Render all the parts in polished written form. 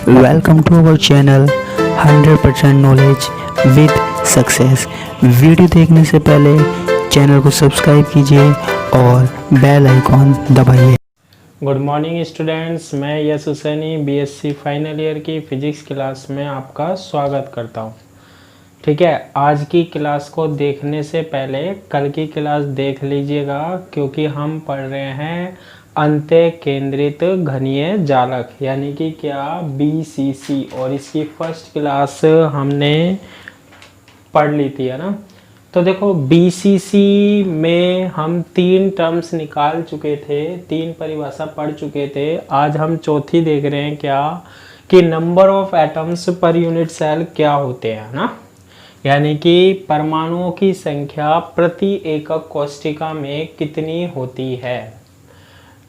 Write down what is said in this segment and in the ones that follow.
Welcome to our channel 100% knowledge with success. Video देखने से पहले चैनल को सब्सक्राइब कीजिए और बेल आइकॉन दबाइए। गुड मॉर्निंग स्टूडेंट्स, मैं यश हुसैनी बीएससी फाइनल ईयर की फिजिक्स क्लास में आपका स्वागत करता हूं। ठीक है, आज की क्लास को देखने से पहले कल की क्लास देख लीजिएगा, क्योंकि हम पढ़ रहे हैं अंतः केंद्रित घनीय जालक यानी कि क्या बीसीसी, और इसकी फर्स्ट क्लास हमने पढ़ ली थी, है ना। तो देखो बीसीसी में हम 3 टर्म्स निकाल चुके थे, 3 परिभाषा पढ़ चुके थे। आज हम चौथी देख रहे हैं क्या कि number of atoms per unit cell क्या होते हैं ना, यानी कि परमाणुओं की संख्या प्रति एकक कोशिका में कितनी होती है।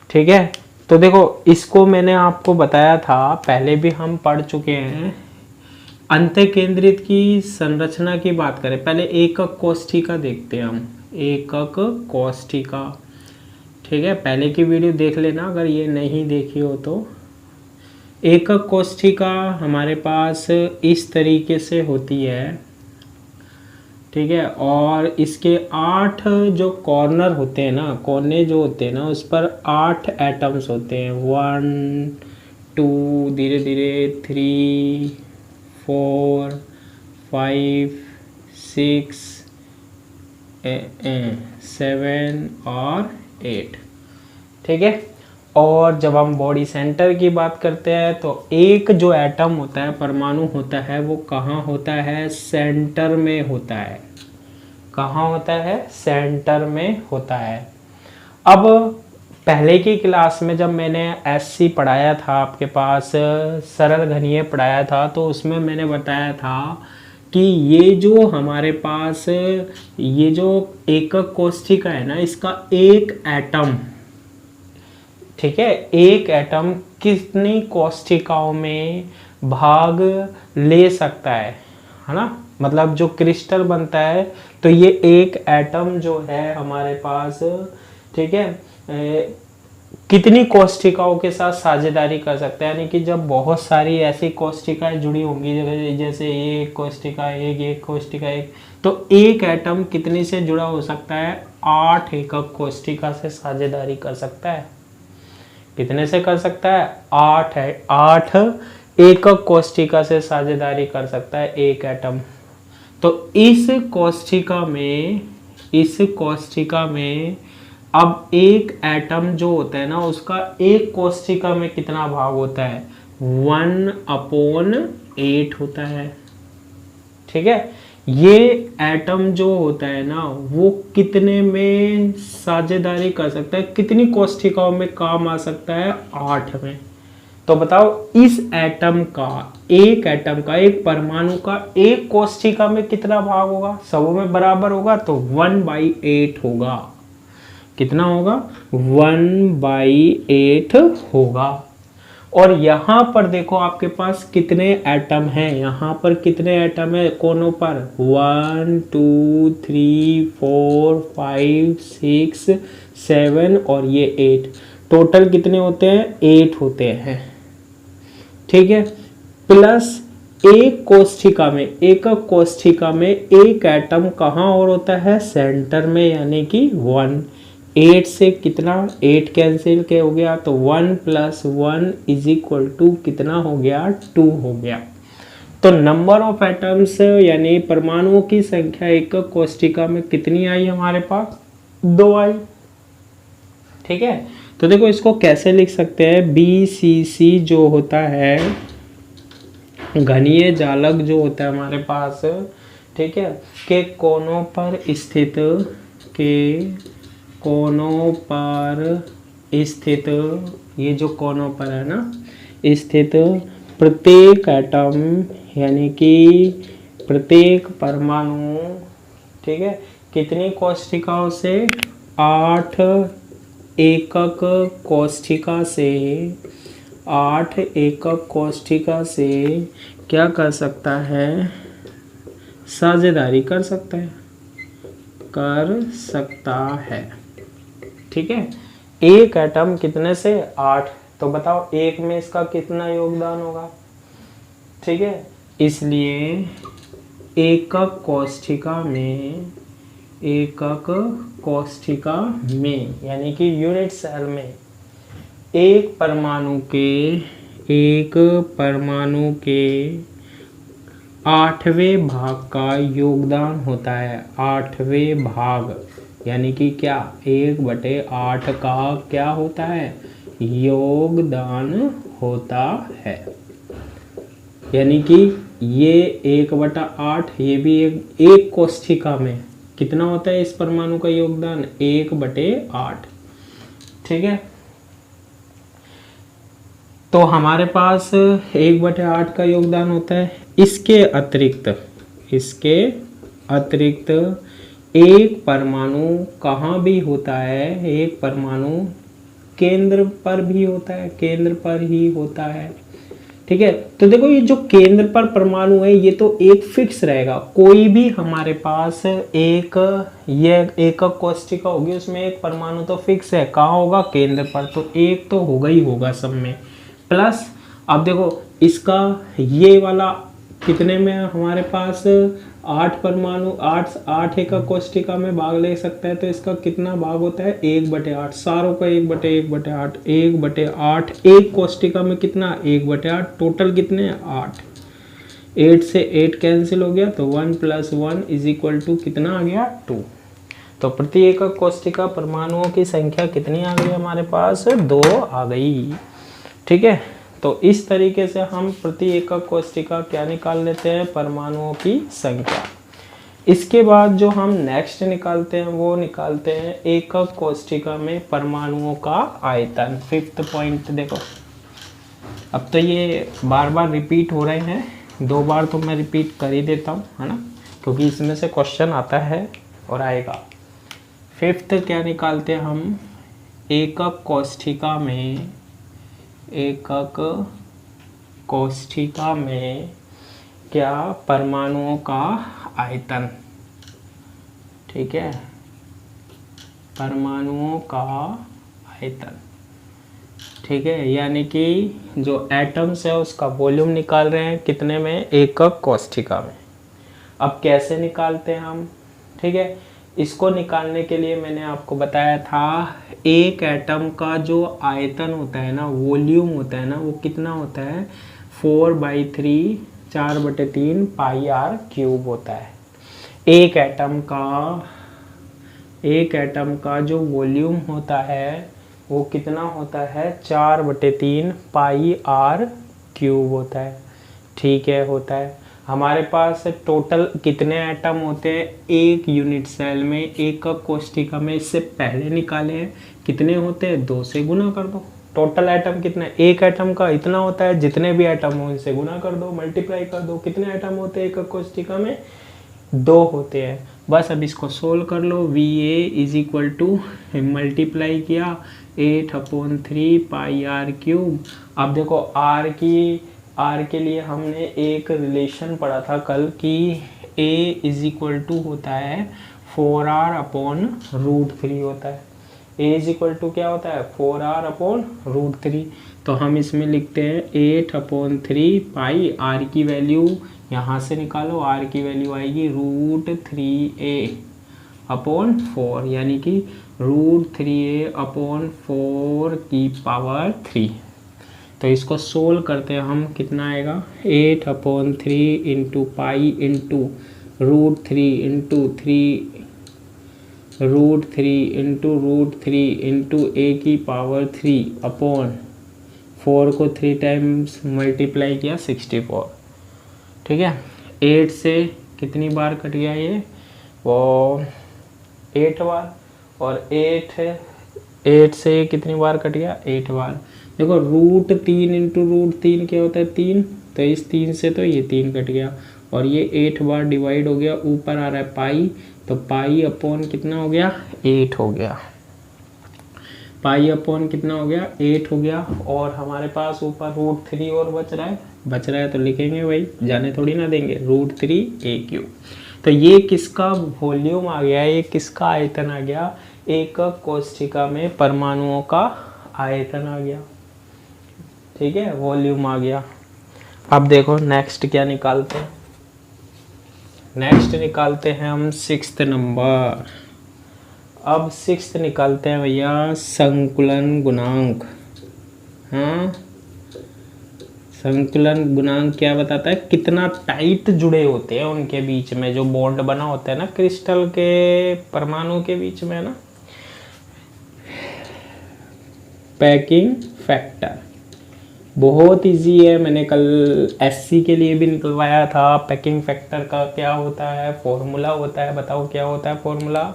ठीक है, तो देखो इसको मैंने आपको बताया था, पहले भी हम पढ़ चुके हैं। अंतः केंद्रित की संरचना की बात करें, पहले एकक कोशिका देखते हैं हम, एकक कोशिका। ठीक है, पहले की वीडियो देख लेना अगर ये नहीं देखी हो तो। एकक कोशिका हमारे पास इस तरीके से होती है, ठीक है, और इसके 8 जो कॉर्नर होते हैं ना, कोने जो होते हैं ना, उस पर 8 एटम्स होते हैं। 1 2 धीरे धीरे 3 4 5 6 7 और 8। ठीक है, और जब हम बॉडी सेंटर की बात करते हैं तो एक जो एटम होता है, परमाणु होता है, वो कहाँ होता है? सेंटर में होता है। कहाँ होता है? सेंटर में होता है। अब पहले की क्लास में जब मैंने एससी पढ़ाया था, आपके पास सरल घनीय पढ़ाया था, तो उसमें मैंने बताया था कि ये जो हमारे पास ये जो एकक कोशिका है ना, इसका एक एटम, ठीक है, एक एटम कितनी कोशिकाओं में भाग ले सकता है ना। मतलब जो क्रिस्टल बनता है, तो ये एक एटम जो है हमारे पास, ठीक है, कितनी कोशिकाओं के साथ साझेदारी कर सकता है। यानी कि जब बहुत सारी ऐसी कोशिकाएं जुड़ी होंगी, जैसे एक कोशिका एक कोशिका एक, तो एक एटम कितनी से जुड़ा हो सकता है? 8 एकक कोशिका से साझेदारी कर सकता है। कितने से कर सकता है? 8 है, 8 एकक कोशिका से साझेदारी कर सकता है एक एटम। तो इस कोशिका में अब एक एटम जो होता है ना, उसका एक कोशिका में कितना भाग होता है? 1/8 होता है। ठीक है, ये एटम जो होता है ना, वो कितने में साझेदारी कर सकता है, कितनी कोशिकाओं में काम आ सकता है? 8 में। तो बताओ इस एटम का, एक परमाणु का एक कोशिका में कितना भाग होगा? सबों में बराबर होगा, तो 1/8 होगा। कितना होगा? 1/8 होगा। और यहाँ पर देखो आपके पास कितने एटम हैं, यहाँ पर कितने एटम है कोनों पर? 1 2 3 4 5 6 7 और ये 8। टोटल कितने होते हैं? 8 होते हैं। ठीक है, प्लस एक कोशिका में, एकक कोशिका में एक एटम कहाँ और होता है? सेंटर में, यानी कि 1। 8 से कितना? 8 कैंसिल के हो गया, तो 1 + 1 = कितना हो गया? 2 हो गया। तो नंबर ऑफ एटम्स यानी परमाणुओं की संख्या एकक कोशिका में कितनी आई हमारे पास? 2 आई। ठीक है, तो देखो इसको कैसे लिख सकते हैं? बीसीसी जो होता है, घनीय जालक जो होता है हमारे पास, ठीक है, के कोनों पर स्थित ये जो कोनों पर है ना स्थित प्रत्येक एटम, यानी कि प्रत्येक परमाणु, ठीक है, कितनी कोशिकाओं से? 8 एकक कोशिका से, 8 एकक कोशिका से क्या कर सकता है? साझेदारी कर सकता है। ठीक है, एक एटम कितने से? 8। तो बताओ एक में इसका कितना योगदान होगा? ठीक है। इसलिए एकक कोष्ठिका में यानी कि यूनिट सेल में एक परमाणु के 8वें भाग का योगदान होता है। 8वें भाग यानी कि क्या 1/8 का क्या होता है, योगदान होता है। यानी कि ये 1/8, ये भी एक कोष्ठिका में कितना होता है इस परमाणु का योगदान, 1/8। ठीक है, तो हमारे पास 1/8 का योगदान होता है। इसके अतिरिक्त एक परमाणु कहाँ भी होता है, एक परमाणु केंद्र पर भी होता है, केंद्र पर ही होता है। ठीक है, तो देखो ये जो केंद्र पर परमाणु है ये तो एक फिक्स रहेगा। कोई भी हमारे पास ये एकक कोष्ठिका होगी, उसमें एक परमाणु तो फिक्स है, कहाँ होगा, केंद्र पर, तो एक तो होगा ही होगा सब में। प्लस अब देखो इसका ये वाला कितने में हमारे पास 8 परमाणु, 8 एकक कोष्ठिका में भाग ले सकता है, तो इसका कितना भाग होता है, 1/8। सारों का 1/8, 1/8 एक कोष्ठिका में कितना, 1/8, टोटल कितने 8। 8 से 8 कैंसिल हो गया, तो 1 + 1 = कितना आ गया, 2। तो प्रति एकक कोष्ठिका परमाणुओं की संख्या कितनी आ गई हमारे पास, 2 आ गई। ठीक है, तो इस तरीके से हम प्रति एकक कोष्ठिका क्या निकाल लेते हैं, परमाणुओं की संख्या। इसके बाद जो हम नेक्स्ट निकालते हैं वो निकालते हैं एकक कोष्ठिका में परमाणुओं का आयतन। 5th पॉइंट देखो, अब तो ये बार बार रिपीट हो रहे हैं, 2 बार तो मैं रिपीट कर ही देता हूँ, है ना, क्योंकि इसमें से क्वेश्चन आता है और आएगा। 5th क्या निकालते हैं हम, एकक कोष्ठिका में क्या, परमाणुओं का आयतन। ठीक है, परमाणुओं का आयतन। ठीक है, यानी कि जो एटम्स है उसका वॉल्यूम निकाल रहे हैं कितने में, एकक कोष्ठिका में। अब कैसे निकालते हैं हम, ठीक है, इसको निकालने के लिए मैंने आपको बताया था एक एटम का जो आयतन होता है ना, वॉल्यूम होता है ना, वो कितना होता है, 4/3 4/3 πr³ होता है। एक एटम का जो वॉल्यूम होता है वो कितना होता है, 4/3 πr³ होता है। ठीक है, होता है। हमारे पास टोटल कितने एटम होते हैं एक यूनिट सेल में, एकक कोष्ठिका में, इससे पहले निकाले हैं, कितने होते हैं, 2 से गुना कर दो। टोटल एटम कितना है, एक एटम का इतना होता है, जितने भी एटम हो इनसे गुना कर दो, मल्टीप्लाई कर दो। कितने एटम होते हैं एकक कोष्ठिका में, 2 होते हैं। बस अब इसको सोल्व कर लो। Va मल्टीप्लाई किया 8/3 πr³। अब देखो R के लिए हमने एक रिलेशन पढ़ा था कल कि A होता है 4r/√3 होता है। A क्या होता है, 4r/√3। तो हम इसमें लिखते हैं 8/3 पाई, R की वैल्यू यहाँ से निकालो, R की वैल्यू आएगी √3a/4, यानी कि √3a/4⁴ तो इसको सोल्व करते हैं हम, कितना आएगा, 8/3 × पाई × √3 × 3 √3 × a⁴ को 3 टाइम्स मल्टीप्लाई किया 64। ठीक है, 8 से कितनी बार कट गया ये, वो 8 बार, और 8 से कितनी बार कट गया, 8 बार। देखो √3 × √3 क्या होता है, 3, तो इस 3 से तो ये 3 कट गया, और ये 8 बार डिवाइड हो गया, ऊपर आ रहा है पाई, तो पाई अपॉन कितना हो गया, 8 हो गया। पाई अपॉन कितना हो गया, 8 हो गया। और हमारे पास ऊपर √3 और बच रहा है तो लिखेंगे भाई, जाने थोड़ी ना देंगे, √3a³। तो ये किसका वॉल्यूम आ गया, ये किसका आयतन आ गया, एकक कोष्ठिका में परमाणुओं का आयतन आ गया। ठीक है, वॉल्यूम आ गया। अब देखो नेक्स्ट क्या निकालते हैं। नेक्स्ट निकालते हैं हम 6th नंबर। अब 6th निकालते हैं भैया संकुलन गुणांक। हाँ, संकुलन गुणांक क्या बताता है, कितना टाइट जुड़े होते हैं उनके बीच में, जो बॉन्ड बना होता है ना क्रिस्टल के परमाणु के बीच में ना। पैकिंग फैक्टर बहुत इजी है, मैंने कल एससी के लिए भी निकलवाया था। पैकिंग फैक्टर का क्या होता है, फॉर्मूला होता है, बताओ क्या होता है फॉर्मूला,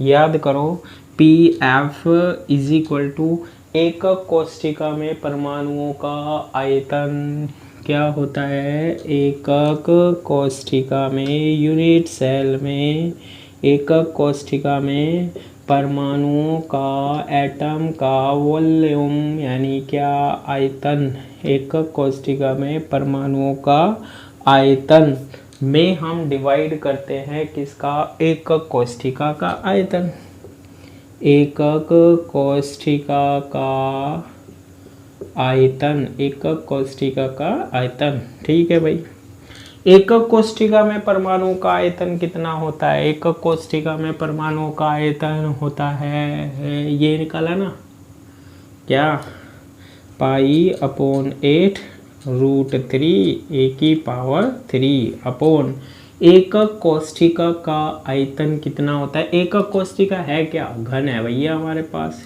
याद करो। P F is equal to एकक कोष्ठिका में परमाणुओं का आयतन क्या होता है, एकक कोष्ठिका में, यूनिट सेल में, एकक कोष्ठिका में परमाणुओं का, एटम का वॉल्यूम यानी क्या, आयतन। एकक कोष्ठिका में परमाणुओं का आयतन में हम डिवाइड करते हैं किसका, एकक कोष्ठिका का आयतन। एकक कोष्ठिका का आयतन, एकक कोष्ठिका का आयतन। ठीक है भाई, एकक कोष्ठिका में परमाणु का आयतन कितना होता है, एकक कोष्ठिका में परमाणु का आयतन होता है, ये निकाला ना क्या, पाई/8 √3 e⁻³ अपॉन एकक कोष्ठिका का आयतन कितना होता है। एकक कोष्ठिका है क्या, घन है भैया हमारे पास,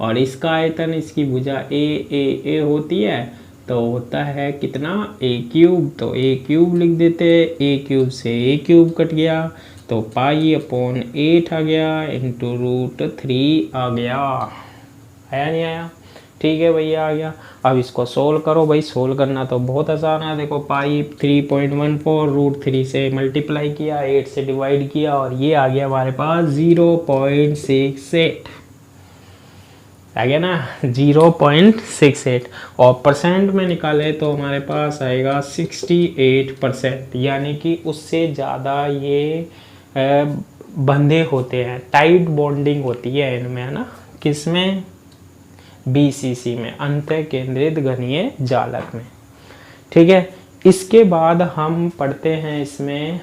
और इसका आयतन, इसकी भुजा ए होती है, तो होता है कितना, a³ तो a³ लिख देते हैं, a³ से a³ कट गया तो पाई/8 आ गया इंटू √3 आ गया, आया नहीं आया, ठीक है भैया आ गया। अब इसको सोल्व करो भाई, सोल्व करना तो बहुत आसान है। देखो पाई 3.14 √3 से मल्टीप्लाई किया, 8 से डिवाइड किया और ये आ गया हमारे पास 0.68 आ गया ना, 0.68 और परसेंट में निकाले तो हमारे पास आएगा 68%, यानी कि उससे ज़्यादा ये बंधे होते हैं, टाइट बॉन्डिंग होती है इनमें, है ना, किसमें, BCC में, अंतः केंद्रित घनीय जालक में। ठीक है, इसके बाद हम पढ़ते हैं इसमें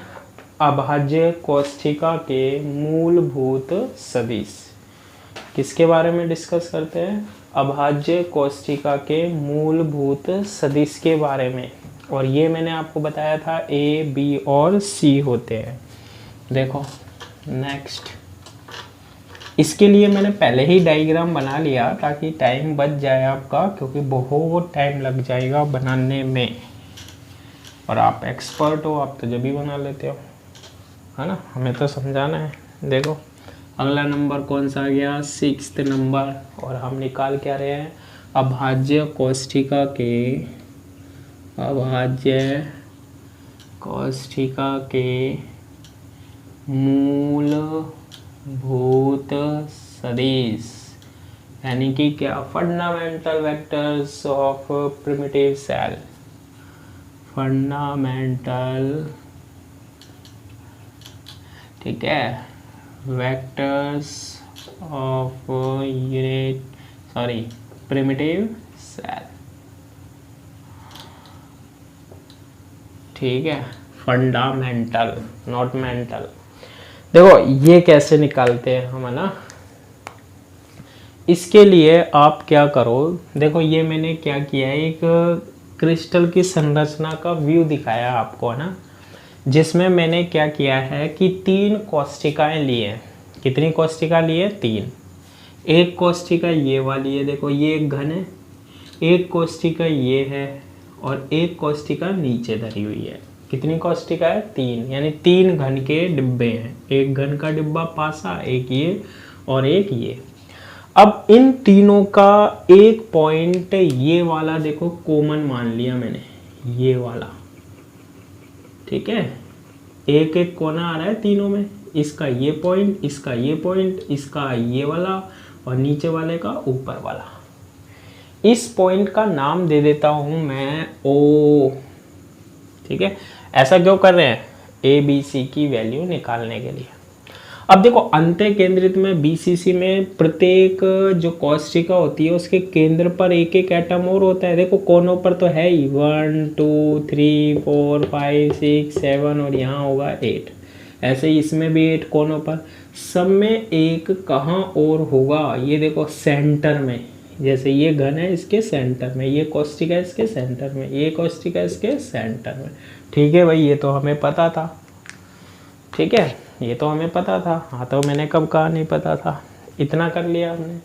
अभाज्य कोष्ठिका के मूलभूत सदिश। किसके बारे में डिस्कस करते हैं, अभाज्य कोष्ठिका के मूलभूत सदिश के बारे में, और ये मैंने आपको बताया था A, B और C होते हैं। देखो नेक्स्ट, इसके लिए मैंने पहले ही डायग्राम बना लिया ताकि टाइम बच जाए आपका, क्योंकि बहुत टाइम लग जाएगा बनाने में, और आप एक्सपर्ट हो, आप तो जब भी बना लेते हो, है ना, हमें तो समझाना है। देखो अगला नंबर कौन सा आ गया, 6th नंबर, और हम निकाल क्या रहे हैं, अभाज्य कोष्ठिका के, अभाज्य कोष्ठिका के मूलभूत सदिश, यानी कि क्या, fundamental vectors of primitive cell, fundamental, ठीक है, वेक्टर्स ऑफ प्रिमिटिव सेल, ठीक है, फंडामेंटल नॉट मेंटल। देखो ये कैसे निकालते हैं हम, है ना, इसके लिए आप क्या करो, देखो ये मैंने क्या किया है, एक क्रिस्टल की संरचना का व्यू दिखाया आपको, है ना, जिसमें मैंने क्या किया है कि 3 कोष्ठिकाएं ली हैं। कितनी कोष्ठिका ली है, 3। एक कोष्ठिका ये वाली है, देखो ये एक घन है, एक कोष्ठिका ये है, और एक कोष्ठिका नीचे धरी हुई है। कितनी कोष्ठिका है, 3, यानी 3 घन के डिब्बे हैं, एक घन का डिब्बा पासा, एक ये और एक ये। अब इन तीनों का एक पॉइंट ये वाला देखो कॉमन मान लिया मैंने, ये वाला, ठीक है, एक एक कोना आ रहा है तीनों में, इसका ये पॉइंट, इसका ये पॉइंट, इसका ये वाला, और नीचे वाले का ऊपर वाला। इस पॉइंट का नाम दे देता हूं मैं O, ठीक है। ऐसा क्यों कर रहे हैं, A B C की वैल्यू निकालने के लिए। अब देखो अंत्य केंद्रित में BCC में प्रत्येक जो कोशिका होती है उसके केंद्र पर एक एक एटम और होता है। देखो कोनों पर तो है ही 1 2 3 4 5 6 7 और यहाँ होगा 8। ऐसे ही इसमें भी 8 कोनों पर, सब में एक कहाँ और होगा, ये देखो सेंटर में। जैसे ये घन है इसके सेंटर में, ये कोशिका इसके सेंटर में, ये कोशिका इसके सेंटर में। ठीक है भाई, ये तो हमें पता था। ठीक है, ये तो हमें पता था। हाँ तो मैंने कब कहा नहीं पता था, इतना कर लिया हमने।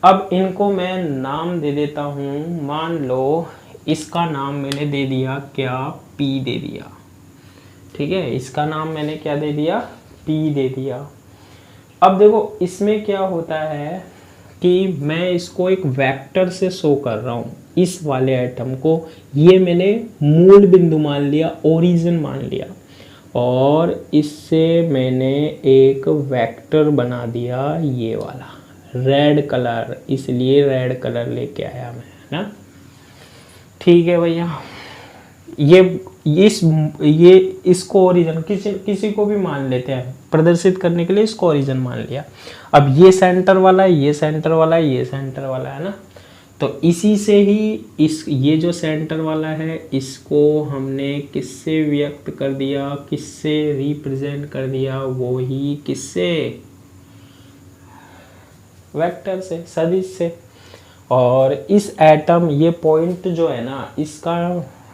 अब इनको मैं नाम दे देता हूँ। मान लो इसका नाम मैंने दे दिया क्या, P दे दिया। ठीक है, इसका नाम मैंने क्या दे दिया, P दे दिया। अब देखो इसमें क्या होता है कि मैं इसको एक वेक्टर से शो कर रहा हूँ। इस वाले एटम को ये मैंने मूल बिंदु मान लिया, ओरिजिन मान लिया, और इससे मैंने एक वेक्टर बना दिया ये वाला रेड कलर, इसलिए रेड कलर लेके आया मैं, है ना। ठीक है भैया, ये इसको ओरिजिन किसी को भी मान लेते हैं प्रदर्शित करने के लिए, इसको ओरिजिन मान लिया। अब ये सेंटर वाला है, ये सेंटर वाला है, ये सेंटर वाला है ना। तो इसी से ही ये जो सेंटर वाला है इसको हमने किससे व्यक्त कर दिया, किससे रिप्रेजेंट कर दिया, वो ही किससे, वेक्टर से, सदिश से। और इस एटम, ये पॉइंट जो है ना, इसका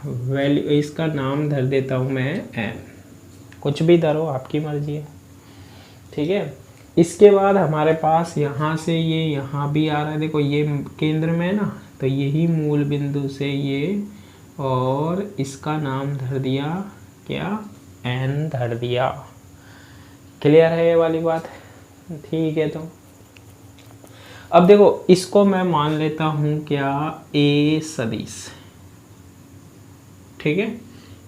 वैल्यू, इसका नाम धर देता हूँ मैं M। कुछ भी धरो, आपकी मर्जी है। ठीक है, इसके बाद हमारे पास यहाँ से ये यहाँ भी आ रहा है। देखो ये केंद्र में है ना, तो यही मूल बिंदु से ये, और इसका नाम धर दिया क्या, N धर दिया। क्लियर है ये वाली बात? ठीक है, तो अब देखो इसको मैं मान लेता हूँ क्या, A सदिश। ठीक है,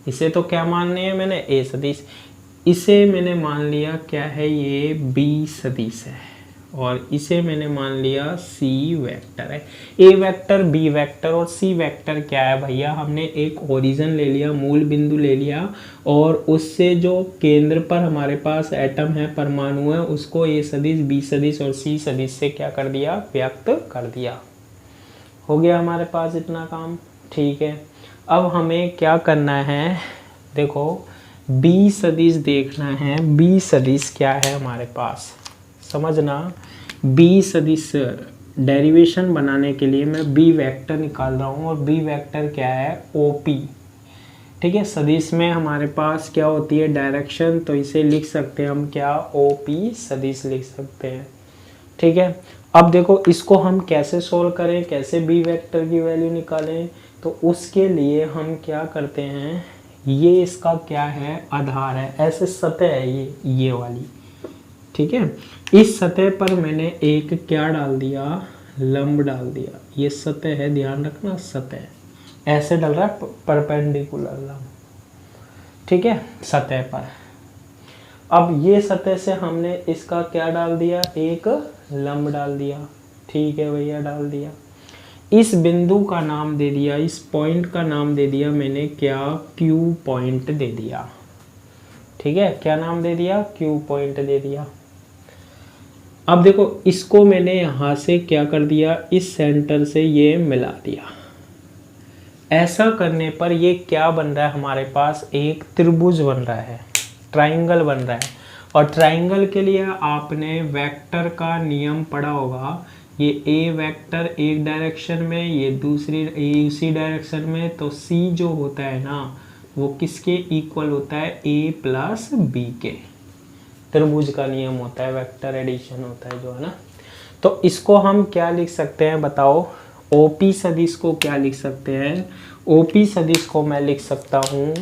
इसे तो क्या मानने है मैंने, A सदिश। इसे मैंने मान लिया क्या है, ये B सदिश है, और इसे मैंने मान लिया C वेक्टर है। A वेक्टर, B वेक्टर और C वेक्टर क्या है भैया, हमने एक ओरिजिन ले लिया, मूल बिंदु ले लिया, और उससे जो केंद्र पर हमारे पास एटम है, परमाणु है, उसको A सदिश, B सदिश और C सदिश से क्या कर दिया, व्यक्त कर दिया। हो गया हमारे पास इतना काम। ठीक है, अब हमें क्या करना है, देखो B सदिश देखना है। B सदिश क्या है हमारे पास, समझना। B सदिश डेरिवेशन बनाने के लिए मैं B वेक्टर निकाल रहा हूँ, और B वेक्टर क्या है, OP। ठीक है, सदिश में हमारे पास क्या होती है, डायरेक्शन, तो इसे लिख सकते हैं हम क्या, OP सदिश लिख सकते हैं। ठीक है, अब देखो इसको हम कैसे सोल्व करें, कैसे B वेक्टर की वैल्यू निकालें, तो उसके लिए हम क्या करते हैं, ये इसका क्या है, आधार है, ऐसे सतह है ये वाली। ठीक है, इस सतह पर मैंने एक क्या डाल दिया, लंब डाल दिया। ये सतह है, ध्यान रखना, सतह ऐसे डल रहा है, परपेंडिकुलर लंब। ठीक है, सतह पर। अब ये सतह से हमने इसका क्या डाल दिया, एक लंब डाल दिया। ठीक है भैया, डाल दिया। इस बिंदु का नाम दे दिया, इस पॉइंट का नाम दे दिया मैंने क्या, Q पॉइंट दे दिया। ठीक है, क्या नाम दे दिया, Q पॉइंट दे दिया। अब देखो इसको मैंने यहाँ से क्या कर दिया, इस सेंटर से ये मिला दिया। ऐसा करने पर ये क्या बन रहा है हमारे पास, एक त्रिभुज बन रहा है, ट्राइंगल बन रहा है। और ट्राइंगल के लिए आपने वेक्टर का नियम पढ़ा होगा। ये A वेक्टर एक डायरेक्शन में, ये दूसरी उसी डायरेक्शन में, तो C जो होता है ना, वो किसके इक्वल होता है, A प्लस B के। त्रिभुज का नियम होता है, वेक्टर एडिशन होता है जो, है ना। तो इसको हम क्या लिख सकते हैं बताओ, OP सदिश को क्या लिख सकते हैं, OP सदिश को मैं लिख सकता हूँ,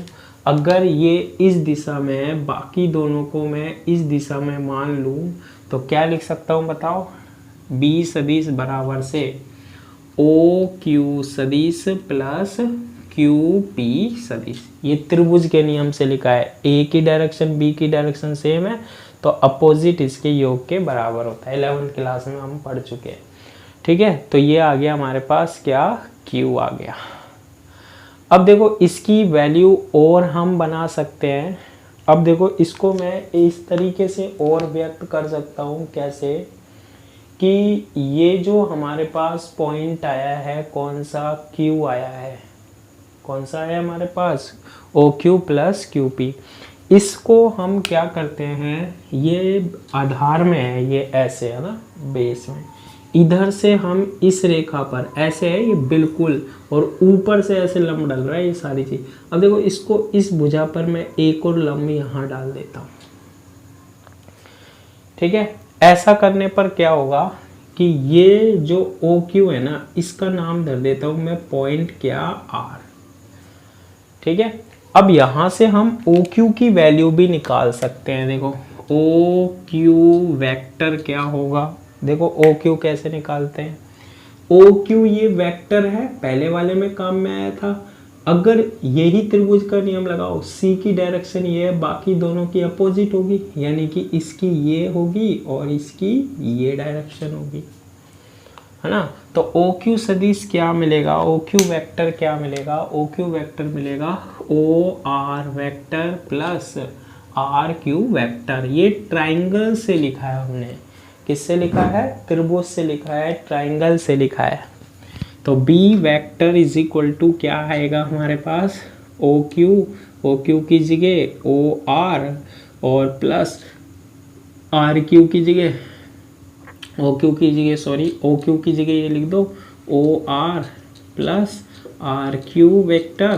अगर ये इस दिशा में है, बाकी दोनों को मैं इस दिशा में मान लूँ, तो क्या लिख सकता हूँ बताओ, B सदिश बराबर से OQ सदिश प्लस QP सदिश। ये त्रिभुज के नियम से लिखा है, A की डायरेक्शन B की डायरेक्शन सेम है, तो अपोजिट इसके योग के बराबर होता है। 11th क्लास में हम पढ़ चुके हैं। ठीक है, तो ये आ गया हमारे पास क्या, Q आ गया। अब देखो इसकी वैल्यू और हम बना सकते हैं, अब देखो इसको मैं इस तरीके से और व्यक्त कर सकता हूँ, कैसे कि ये जो हमारे पास पॉइंट आया है कौन सा, Q आया है, कौन सा है हमारे पास, OQ प्लस QP। इसको हम क्या करते हैं, ये आधार में है, ये ऐसे है ना बेस में, इधर से हम इस रेखा पर ऐसे है ये बिल्कुल, और ऊपर से ऐसे लंब डल रहा है ये सारी चीज। अब देखो इसको इस भुजा पर मैं एक और लंब यहाँ डाल देता हूँ, ठीक है। ऐसा करने पर क्या होगा कि ये जो OQ है ना, इसका नाम धर देता हूँ मैं पॉइंट क्या, R, ठीक है। अब यहां से हम OQ की वैल्यू भी निकाल सकते हैं। देखो OQ वेक्टर क्या होगा, देखो OQ कैसे निकालते हैं। OQ ये वेक्टर है, पहले वाले में काम में आया था। अगर यही त्रिभुज का नियम लगाओ, C की डायरेक्शन ये है, बाकी दोनों की अपोजिट होगी, यानी कि इसकी ये होगी और इसकी ये डायरेक्शन होगी, है ना। तो OQ सदिश क्या मिलेगा, OQ वेक्टर क्या मिलेगा, OQ वेक्टर मिलेगा OR vector plus RQ vector. ये ट्राइंगल से लिखा है हमने, किससे लिखा है, त्रिभुज से लिखा है, ट्राइंगल से लिखा है। तो B vector is equal to क्या आएगा हमारे पास, OQ की जगह OR और प्लस RQ की जगह OQ की जगह ये लिख दो OR plus RQ vector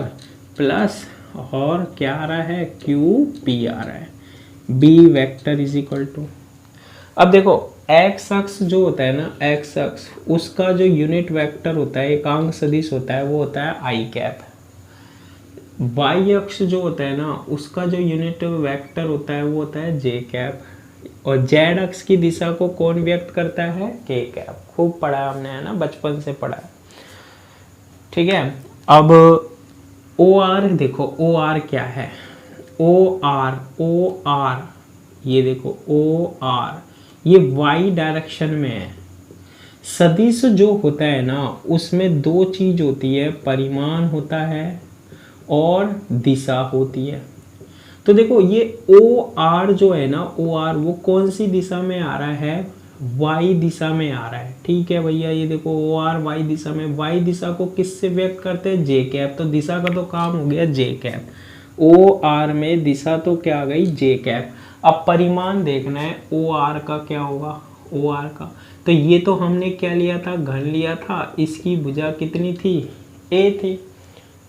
plus और क्या आ रहा है, QP आ रहा है। B vector is equal to, अब देखो एक्स अक्ष जो होता है ना, एक्स अक्ष उसका जो यूनिट वेक्टर होता है, एकांक सदिश होता है, वो होता है आई कैप। वाई अक्ष जो होता है ना, उसका जो यूनिट वेक्टर होता है वो होता है जे कैप। और जेड अक्ष की दिशा को कौन व्यक्त करता है, के कैप। खूब पढ़ा है हमने, है ना, बचपन से पढ़ा है, ठीक है। अब ओ आर देखो, ओ आर क्या है, ओ आर ये देखो ओ आर, ये वाई डायरेक्शन में है। सदिश जो होता है ना, उसमें दो चीज होती है, परिमाण होता है और दिशा होती है। तो देखो ये ओ आर जो है ना, ओ आर वो कौन सी दिशा में आ रहा है, वाई दिशा में आ रहा है, ठीक है भैया। ये देखो ओ आर वाई दिशा में, वाई दिशा को किससे व्यक्त करते हैं, जे कैप। तो दिशा का तो काम हो गया जे कैप, ओ आर में दिशा तो क्या आ गई, जे कैप। अब परिमाण देखना है ओ आर का क्या होगा, ओ आर का। तो ये तो हमने क्या लिया था, घन लिया था, इसकी भुजा कितनी थी, ए थी।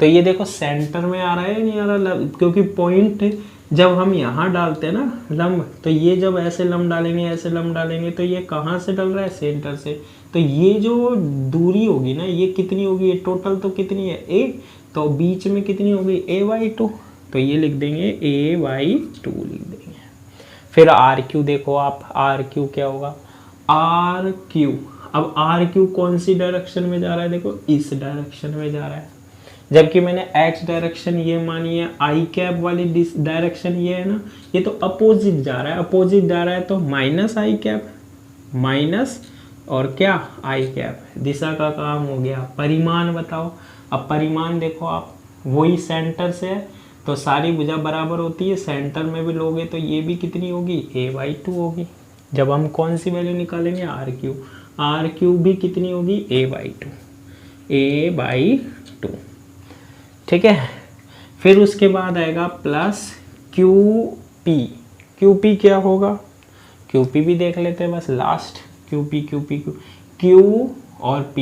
तो ये देखो सेंटर में आ रहा है नहीं आ रहा, क्योंकि पॉइंट जब हम यहाँ डालते हैं ना लंब, तो ये जब ऐसे लंब डालेंगे, ऐसे लंब डालेंगे, तो ये कहाँ से डल रहा है, सेंटर से। तो ये जो दूरी होगी ना, ये कितनी होगी, ये टोटल तो कितनी है, ए। तो बीच में कितनी होगी, a/2। तो ये लिख देंगे a/2 लिख देंगे। फिर आर क्यू देखो आप, आर क्यू क्या होगा, आर क्यू। अब आर क्यू कौन सी डायरेक्शन में जा रहा है, देखो इस डायरेक्शन में जा रहा है। जबकि मैंने एक्स डायरेक्शन ये मानी है, आई कैप वाली डायरेक्शन ये है ना, ये तो अपोजिट जा रहा है, अपोजिट जा रहा है तो माइनस आई कैप, माइनस और क्या, आई कैप। दिशा का काम हो गया। परिमाण बताओ, अब परिमाण देखो आप, वही सेंटर से है तो सारी भुजा बराबर होती है, सेंटर में भी लोगे तो ये भी कितनी होगी, a/2 होगी। जब हम कौन सी वैल्यू निकालेंगे, आर क्यू, आर क्यू भी कितनी होगी, a/2, ठीक है। फिर उसके बाद आएगा प्लस QP, QP क्या होगा, QP भी देख लेते हैं बस लास्ट, QP Q और P,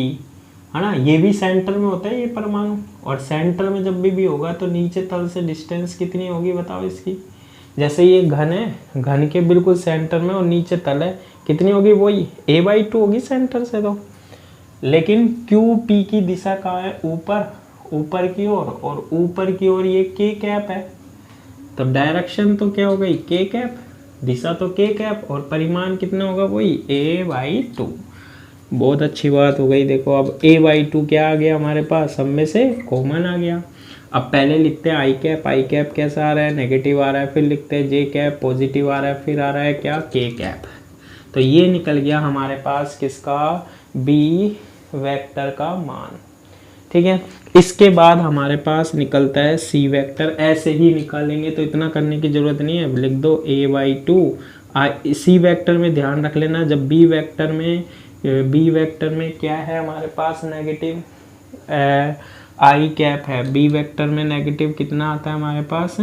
है ना। ये भी सेंटर में होता है ये परमाणु, और सेंटर में जब भी होगा तो नीचे तल से डिस्टेंस कितनी होगी बताओ इसकी। जैसे ये घन है, घन के बिल्कुल सेंटर में और नीचे तल है, कितनी होगी, वही a/2 होगी सेंटर से। तो लेकिन QP की दिशा कहाँ है, ऊपर, ऊपर की ओर, और ऊपर की ओर ये k कैप है। तो डायरेक्शन तो क्या हो गई, k कैप, दिशा तो k कैप, और परिमाण कितना होगा, वही a/2। बहुत अच्छी बात हो गई। देखो अब a/2 क्या आ गया हमारे पास, सब में से कॉमन आ गया। अब पहले लिखते हैं आई कैप, आई कैप कैसा आ रहा है, नेगेटिव आ रहा है। फिर लिखते हैं जे कैप, पॉजिटिव आ रहा है। फिर आ रहा है क्या, के कैप। तो ये निकल गया हमारे पास किसका, बी वेक्टर का मान, ठीक है। इसके बाद हमारे पास निकलता है सी वेक्टर, ऐसे ही निकालेंगे तो इतना करने की ज़रूरत नहीं है, लिख दो a/2। सी वेक्टर में ध्यान रख लेना, जब बी वेक्टर में क्या है हमारे पास नेगेटिव आई कैप है, बी वेक्टर में नेगेटिव कितना आता है हमारे पास,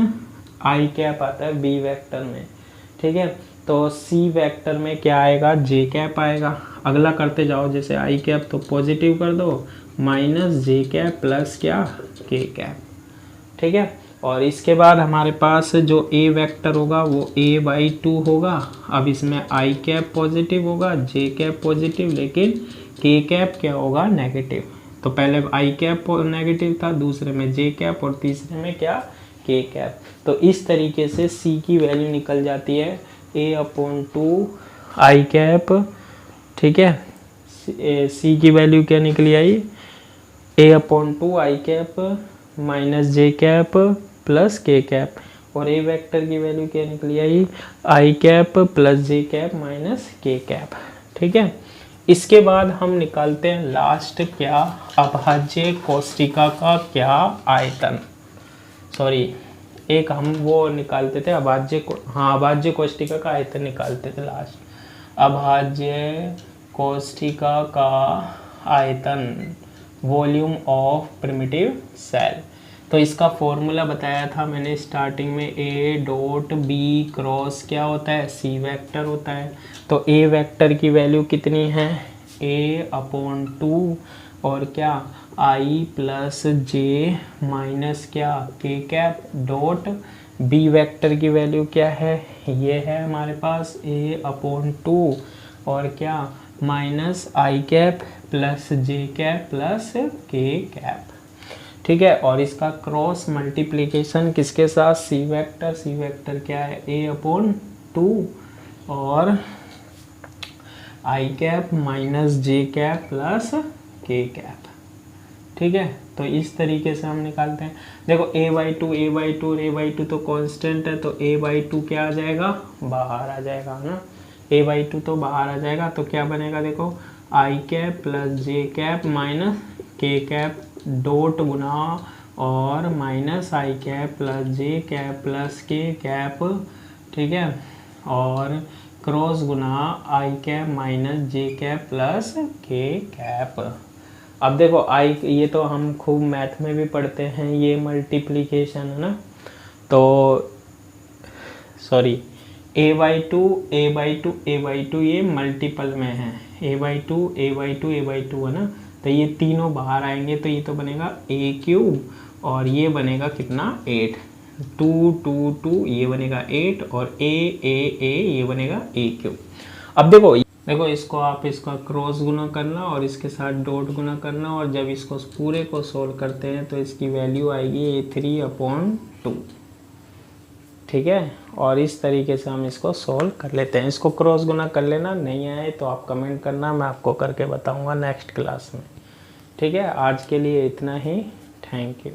आई कैप आता है बी वेक्टर में, ठीक है। तो सी वेक्टर में क्या आएगा, जे कैप आएगा। अगला करते जाओ, जैसे आई कैप तो पॉजिटिव कर दो, माइनस जे कैप प्लस क्या, के कैप, ठीक है। और इसके बाद हमारे पास जो ए वेक्टर होगा वो a/2 होगा। अब इसमें आई कैप पॉजिटिव होगा, जे कैप पॉजिटिव, लेकिन के कैप क्या होगा, नेगेटिव। तो पहले आई कैप नेगेटिव था, दूसरे में जे कैप और तीसरे में क्या, के कैप। तो इस तरीके से सी की वैल्यू निकल जाती है a/2 आई कैप, ठीक है। सी की वैल्यू क्या निकली आई, a/2 आई कैप माइनस जे कैप प्लस के कैप, और ए वेक्टर की वैल्यू क्या निकली आई, आई कैप प्लस जे कैप माइनस के कैप, ठीक है। इसके बाद हम निकालते हैं लास्ट क्या, अभाज्य कोष्टिका का क्या आयतन, सॉरी एक हम वो निकालते थे अभाज्य कोष्टिका का आयतन निकालते थे लास्ट, अभाज्य कोष्टिका का आयतन, वॉल्यूम ऑफ प्रिमिटिव सेल। तो इसका फॉर्मूला बताया था मैंने स्टार्टिंग में, a.b क्रॉस क्या होता है, सी वेक्टर होता है। तो a वेक्टर की वैल्यू कितनी है, a/2 और क्या, i प्लस जे माइनस क्या, के कैप डॉट b वेक्टर की वैल्यू क्या है, ये है हमारे पास a/2 और क्या, माइनस आई कैप प्लस जे कैप प्लस के कैप, ठीक है। और इसका क्रॉस मल्टीप्लिकेशन किसके साथ, सी वेक्टर क्या है, a/2 और आई कैप माइनस जे कैप प्लस के कैप, ठीक है। तो इस तरीके से हम निकालते हैं। देखो a/2 तो कांस्टेंट है, तो a/2 क्या आ जाएगा, बाहर आ जाएगा ना, a/2 तो बाहर आ जाएगा। तो क्या बनेगा, देखो आई कैप प्लस जे कैप माइनस के कैप डॉट गुना और माइनस आई कैप प्लस जे कैप प्लस के कैप, ठीक है, और क्रॉस गुना आई कैप माइनस जे कैप प्लस के कैप। अब देखो आई, ये तो हम खूब मैथ में भी पढ़ते हैं, ये मल्टीप्लिकेशन है ना, तो सॉरी a/2 ये मल्टीपल में है, a/2 है ना, तो ये तीनों बाहर आएंगे तो ये तो बनेगा a³ और ये बनेगा कितना 8, 2 ये बनेगा 8 और a ये बनेगा a³। अब देखो इसको आप इसका क्रॉस गुना करना और इसके साथ डॉट गुना करना, और जब इसको पूरे को सोल्व करते हैं तो इसकी वैल्यू आएगी a3/2, ठीक है। और इस तरीके से हम इसको सोल्व कर लेते हैं। इसको क्रॉस गुना कर लेना, नहीं आए तो आप कमेंट करना, मैं आपको करके बताऊंगा नेक्स्ट क्लास में, ठीक है। आज के लिए इतना ही, थैंक यू।